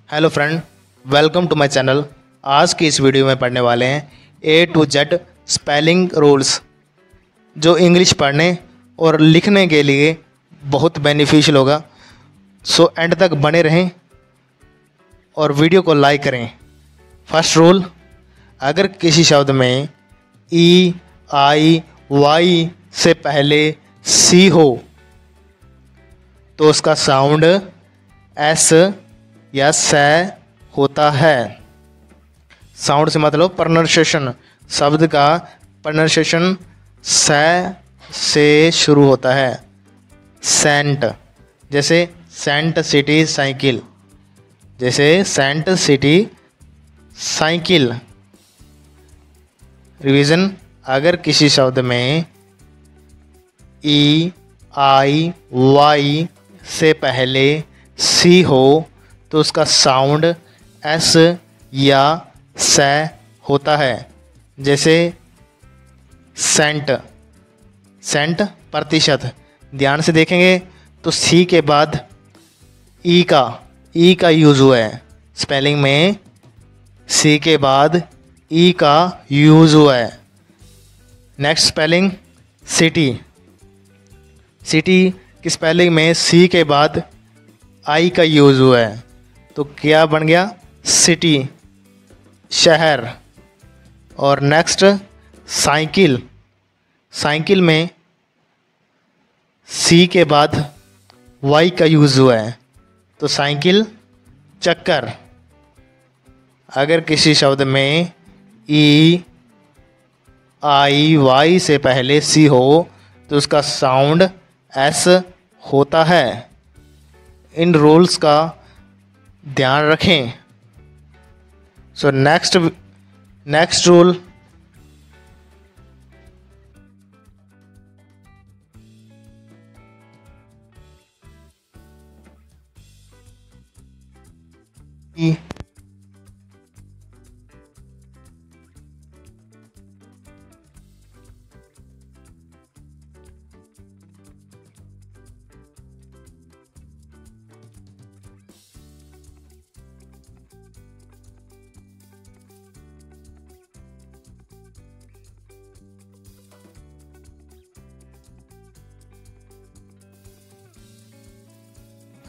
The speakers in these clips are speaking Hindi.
Hello friend, welcome to my channel. आज की इस वीडियो में पढ़ने वाले हैं A to Z spelling rules, जो इंग्लिश पढ़ने और लिखने के लिए बहुत बेनिफिशियल होगा। सो एंड तक बने रहें और वीडियो को लाइक करें। फर्स्ट रूल, अगर किसी शब्द में ई, आई, वाई से पहले सी हो तो उसका साउंड एस या स होता है। साउंड से मतलब प्रोनाउंसिएशन, शब्द का प्रोनाउंसिएशन स से शुरू होता है। सेंट, जैसे सेंट सिटी साइकिल, जैसे सेंट सिटी साइकिल। रिवीजन, अगर किसी शब्द में ई, आई, वाई से पहले सी हो तो उसका साउंड एस या स होता है। जैसे सेंट, सेंट प्रतिशत। ध्यान से देखेंगे तो सी के बाद ई का यूज़ हुआ है। स्पेलिंग में सी के बाद ई का यूज़ हुआ है। Next spelling city. सिटी की स्पेलिंग में सी के बाद आई का यूज़ हुआ है, तो क्या बन गया? सिटी, शहर। और नेक्स्ट साइकिल। साइकिल में सी के बाद वाई का यूज़ हुआ है, तो साइकिल, चक्कर। अगर किसी शब्द में ई, आई, वाई से पहले सी हो तो उसका साउंड एस होता है। इन रूल्स का ध्यान रखें। सो नेक्स्ट रूल,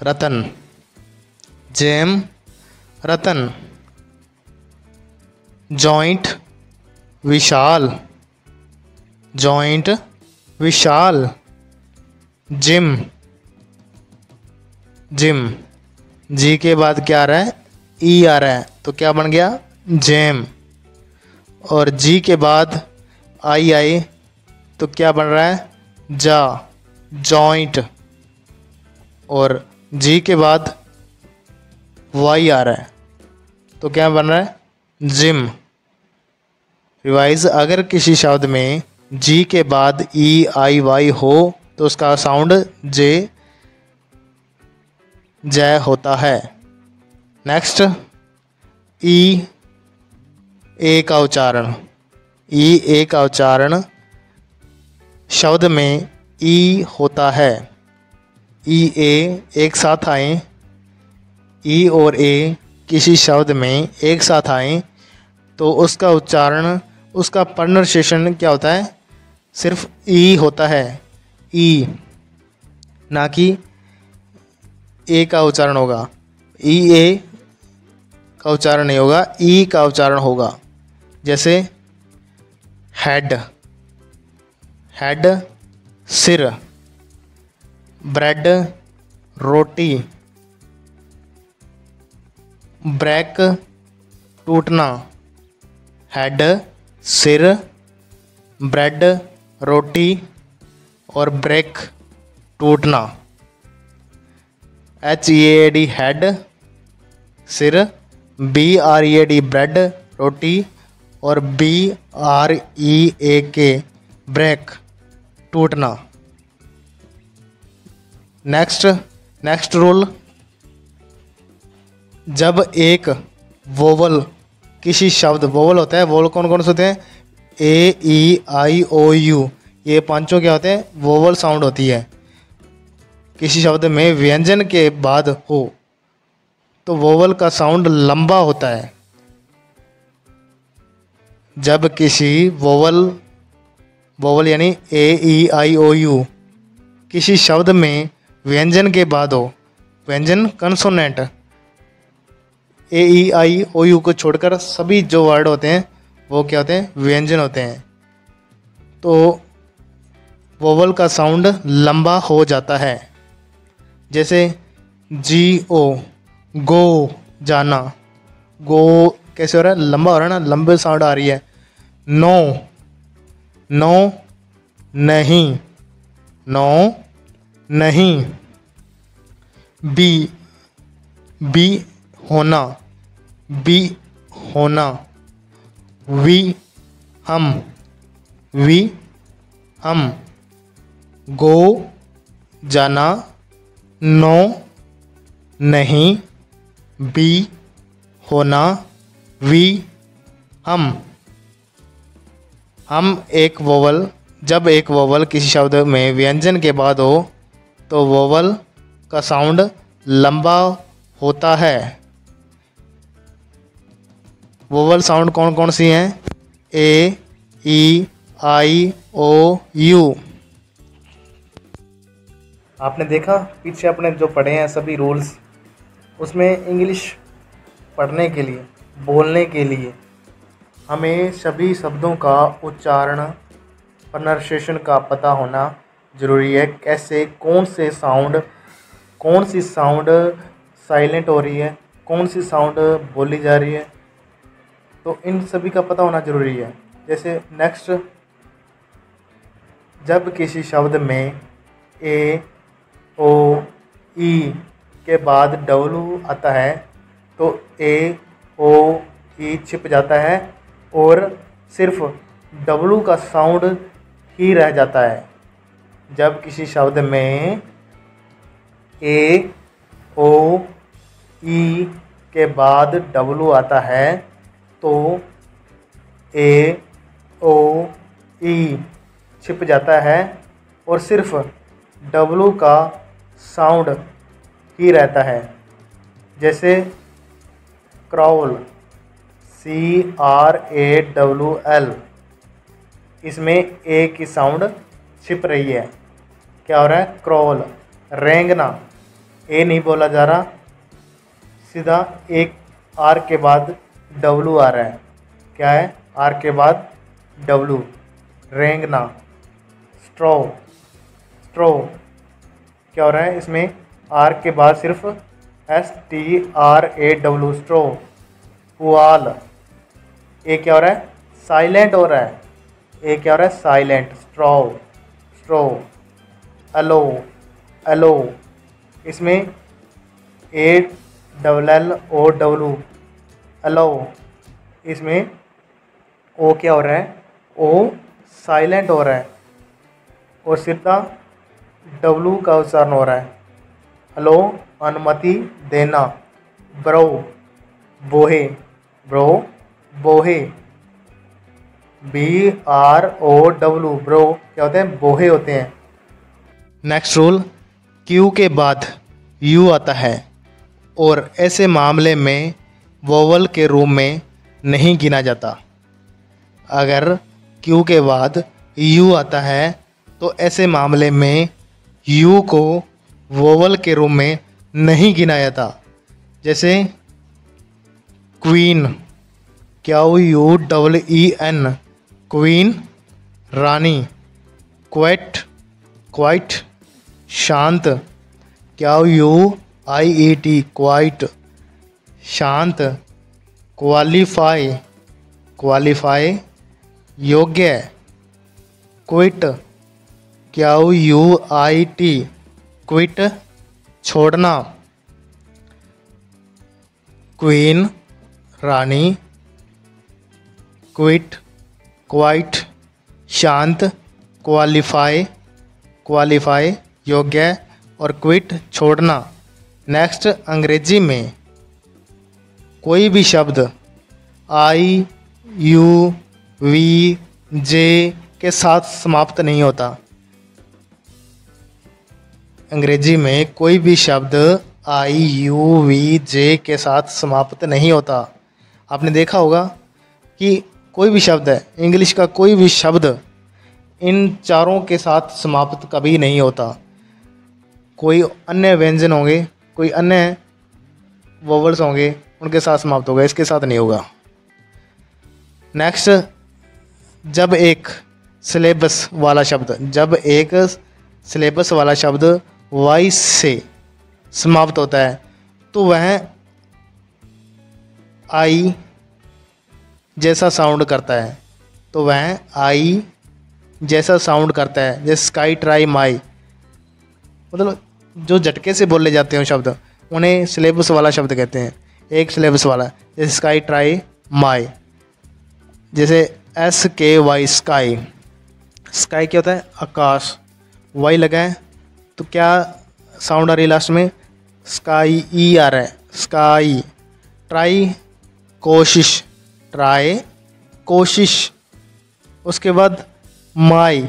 रतन, जेम रतन। जॉइंट, विशाल, जॉइंट विशाल। Gym, gym. जी के बाद क्या आ रहा है? ई आ रहा है, तो क्या बन गया? जेम। और जी के बाद आई आई तो क्या बन रहा है? जा, जॉइंट। और जी के बाद वाई आ रहा है, तो क्या बन रहा है? जिम। रिवाइज, अगर किसी शब्द में जी के बाद ई, आई, वाई हो तो उसका साउंड जे, जय होता है। नेक्स्ट, ई, ए का उच्चारण। ई, ए का उच्चारण शब्द में ई होता है। ई, ए एक साथ आए, ई और ए किसी शब्द में एक साथ आए तो उसका उच्चारण, उसका प्रोनाउंसिएशन क्या होता है? सिर्फ ई होता है। ई, ना कि ए का उच्चारण होगा। ई, ए का उच्चारण नहीं होगा, ई का उच्चारण होगा। जैसे हेड, हेड सिर। ब्रेड, रोटी। ब्रेक, टूटना। हेड, सिर, ब्रेड, रोटी और ब्रेक, टूटना। HEAD हेड, सिर। BREAD ब्रेड, रोटी। और BREAK ब्रेक, टूटना। नेक्स्ट रूल, जब एक वोवल, किसी शब्द, वोवल होता है, वोवल कौन कौन से होते हैं? ए, ई, आई, ओ, यू, ये पांचों क्या होते हैं? वोवल साउंड होती है। किसी शब्द में व्यंजन के बाद हो तो वोवल का साउंड लंबा होता है। जब किसी वोवल यानी ए ई आई ओ यू किसी शब्द में व्यंजन के बाद हो, व्यंजन consonant, A E I O you को छोड़कर सभी जो वर्ड होते हैं वो क्या होते हैं, व्यंजन होते हैं। तो वोवल का साउंड लंबा हो जाता है। जैसे जी ओ, गो, जाना। गो कैसे हो रहा है, लंबा हो रहा है ना, लंबे साउंड आ रही है। नो, नो नहीं, नो नहीं। बी होना, बी होना। वी हम, वी हम। गो जाना, नो नहीं, बी होना, वी हम। जब एक वोवल किसी शब्द में व्यंजन के बाद हो तो वोवल का साउंड लंबा होता है। वोवल साउंड कौन कौन सी हैं? ए, ई, आई, ओ, यू। आपने देखा पीछे अपने जो पढ़े हैं सभी रूल्स, उसमें इंग्लिश पढ़ने के लिए, बोलने के लिए हमें सभी शब्दों का उच्चारण, प्रोनाउंसिएशन का पता होना ज़रूरी है। कैसे, कौन सी साउंड साइलेंट हो रही है, कौन सी साउंड बोली जा रही है, तो इन सभी का पता होना ज़रूरी है। जैसे नेक्स्ट, जब किसी शब्द में ए, ओ, ई के बाद डब्लू आता है तो ए, ओ, ई छिप जाता है और सिर्फ डब्लू का साउंड ही रह जाता है। जब किसी शब्द में ए, ओ, ई के बाद डब्लू आता है तो ए, ओ, ई छिप जाता है और सिर्फ डब्लू का साउंड ही रहता है। जैसे क्राउल, CRAWL, इसमें ए की साउंड छिप रही है। क्या हो रहा है? क्रॉल। रेंगना, ए नहीं बोला जा रहा, सीधा एक आर के बाद डब्लू आ रहा है। क्या है? आर के बाद डब्लू। रेंगना। स्ट्रो, स्ट्रो क्या हो रहा है? इसमें आर के बाद सिर्फ STRAW, स्ट्रो। पुआल, ए क्या हो रहा है? साइलेंट हो रहा है। ए क्या हो रहा है? साइलेंट। स्ट्रो, स्ट्रो। अलो, अलो, इसमें ALLOW, अलो, इसमें ओ क्या हो रहा है? ओ साइलेंट हो रहा है और सीधा डब्लू का उच्चारण हो रहा है। अलो, अनुमति देना। ब्रो, बोहे, ब्रो, बोहे। BROW, ब्रो क्या होते हैं? बोहे होते हैं। नेक्स्ट रूल, क्यू के बाद यू आता है और ऐसे मामले में वोवल के रूप में नहीं गिना जाता। अगर क्यू के बाद यू आता है तो ऐसे मामले में यू को वोवल के रूप में नहीं गिना जाता। जैसे क्वीन, QUEEN, क्वीन, रानी। क्वाइट, क्वाइट, शांत, QUIET, क्वाइट, शांत। क्वालिफाई, क्वालिफाई, योग्य। क्विट, QUIT, क्विट, छोड़ना। क्वीन, रानी। क्विट, क्वाइट, शांत। क्वालिफाई, क्वालिफाई, योग्य। और क्विट, छोड़ना। नेक्स्ट, अंग्रेजी में कोई भी शब्द आई, यू, वी, जे के साथ समाप्त नहीं होता। अंग्रेजी में कोई भी शब्द IUVJ के साथ समाप्त नहीं होता। आपने देखा होगा कि कोई भी शब्द है, इंग्लिश का कोई भी शब्द इन चारों के साथ समाप्त कभी नहीं होता। कोई अन्य व्यंजन होंगे, कोई अन्य वोवल्स होंगे, उनके साथ समाप्त होगा, इसके साथ नहीं होगा। नेक्स्ट, जब एक सिलेबस वाला शब्द वाई से समाप्त होता है तो वह आई जैसा साउंड करता है। जैसे स्काई, ट्राई, माई, मतलब जो झटके से बोले जाते हैं शब्द, उन्हें सिलेबस वाला शब्द कहते हैं। एक सिलेबस वाला, जैसे स्काई, ट्राई, माई। जैसे SKY, स्काई। स्काई क्या होता है? आकाश। वाई लगा है तो क्या साउंड आ रही है लास्ट में? स्काई, ई आ रहा है, स्काई। ट्राई, कोशिश, कोशिश। उसके बाद माई,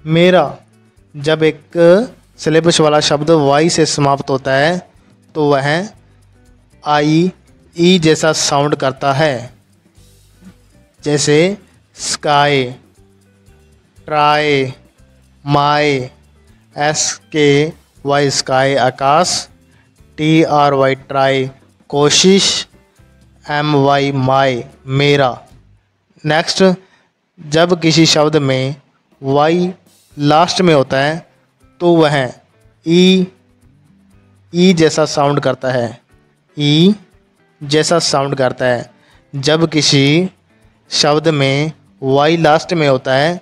मेरा। जब एक सिलेबस वाला शब्द वाई से समाप्त होता है तो वह ई जैसा साउंड करता है। जैसे स्काई, ट्राई, माई। SKY, स्काई, आकाश। TRY, ट्राई, कोशिश। MY, माई, मेरा। नेक्स्ट, जब किसी शब्द में वाई लास्ट में होता है तो वह ई जैसा साउंड करता है। जब किसी शब्द में वाई लास्ट में होता है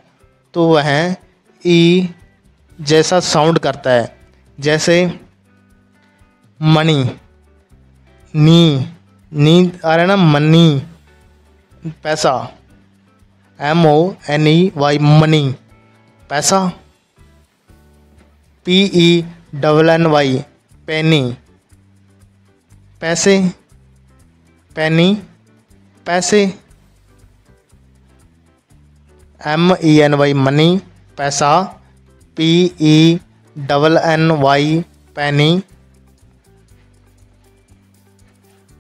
तो वह ई जैसा साउंड करता है। जैसे मनी, नी आ रहा है ना, मनी, पैसा। MONEY, मनी, पैसा। PENNY, पेनी, पैसे। MENY, मनी, पैसा। PENNY,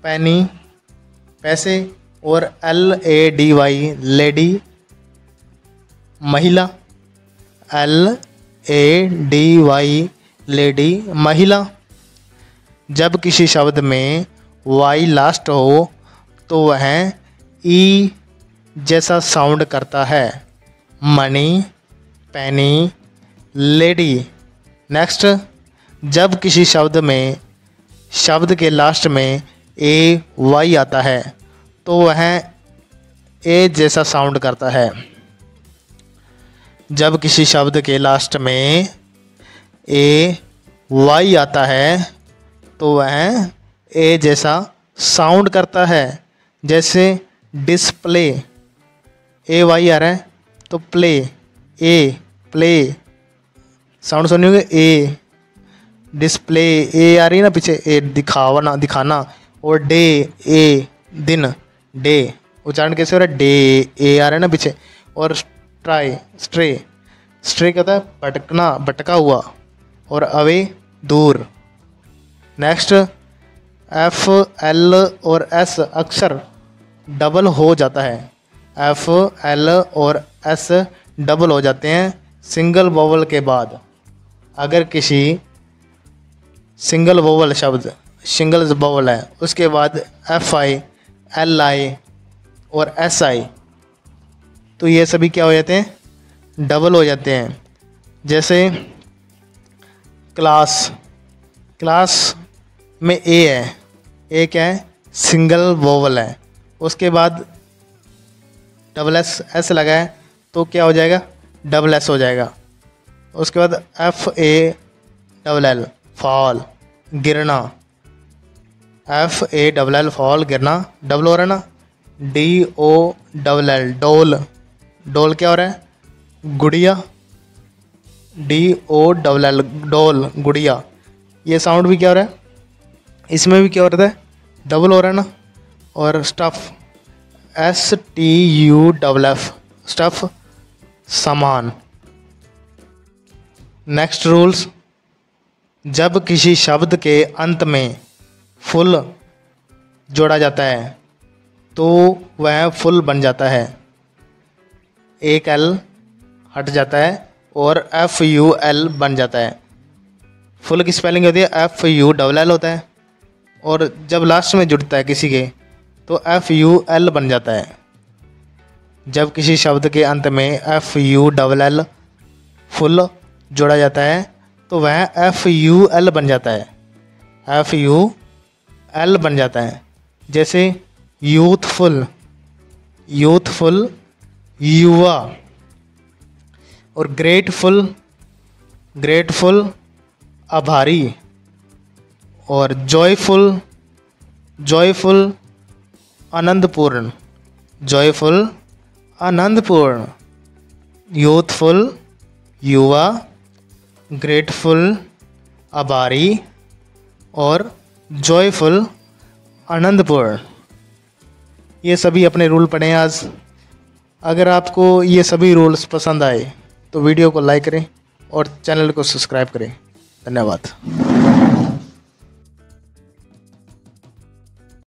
पैनी, पैसे। और LADY, लेडी, महिला। LADY, लेडी, महिला। जब किसी शब्द में वाई लास्ट हो तो वह ई जैसा साउंड करता है। मनी, पैनी, लेडी। नेक्स्ट, जब किसी शब्द के लास्ट में AY आता है तो वह ए जैसा साउंड करता है। जब किसी शब्द के लास्ट में AY आता है तो वह ए जैसा साउंड करता है। जैसे डिस्प्ले, AY आ रहा है तो प्ले, प्ले साउंड सुनिए। ए डिस्प्ले, ए आ रही है ना पीछे, ए दिखाना। और डे, दिन, डे उच्चारण कैसे हो रहा है? डे, ए आ रहा है ना पीछे। और स्ट्रे कहता है भटका हुआ। और अवे, दूर। नेक्स्ट, FL और S अक्सर डबल हो जाता है। FL और S डबल हो जाते हैं सिंगल वोवल के बाद। अगर किसी सिंगल वोवल शब्द सिंगल वोवल है, उसके बाद FI, LI और SI, तो ये सभी क्या हो जाते हैं? डबल हो जाते हैं। जैसे क्लास में A है, A क्या है? सिंगल वोवल है। उसके बाद डबल S लगा है तो क्या हो जाएगा? डबल S हो जाएगा। उसके बाद FALL, फॉल, गिरना। FALL, फॉल, गिरना। डबल हो रहा है ना। DOLL, डोल क्या हो रहा है? गुड़िया। DOLL, डोल, गुड़िया। ये साउंड भी क्या हो रहा है? इसमें भी क्या हो रहा है? डबल हो रहा है ना। और स्टफ़, STUFF, स्टफ़, सामान। नेक्स्ट रूल्स, जब किसी शब्द के अंत में फुल जोड़ा जाता है तो वह फुल बन जाता है। एक एल हट जाता है और FUL बन जाता है। फुल की स्पेलिंग होती है FULL होता है, और जब लास्ट में जुड़ता है किसी के तो FUL बन जाता है। जब किसी शब्द के अंत में FULL फुल जोड़ा जाता है तो वह FUL बन जाता है। FUL बन जाता है। जैसे यूथफुल, यूथफुल युवा, और ग्रेटफुल, ग्रेटफुल आभारी, और जॉयफुल, जॉयफुल आनंदपूर्ण, जॉयफुल आनंदपूर्ण। यूथफुल युवा, ग्रेटफुल आभारी, और जॉयफुल आनंदपूर्ण। ये सभी अपने रूल पढ़ें आज। अगर आपको ये सभी रूल्स पसंद आए तो वीडियो को लाइक करें और चैनल को सब्सक्राइब करें। धन्यवाद।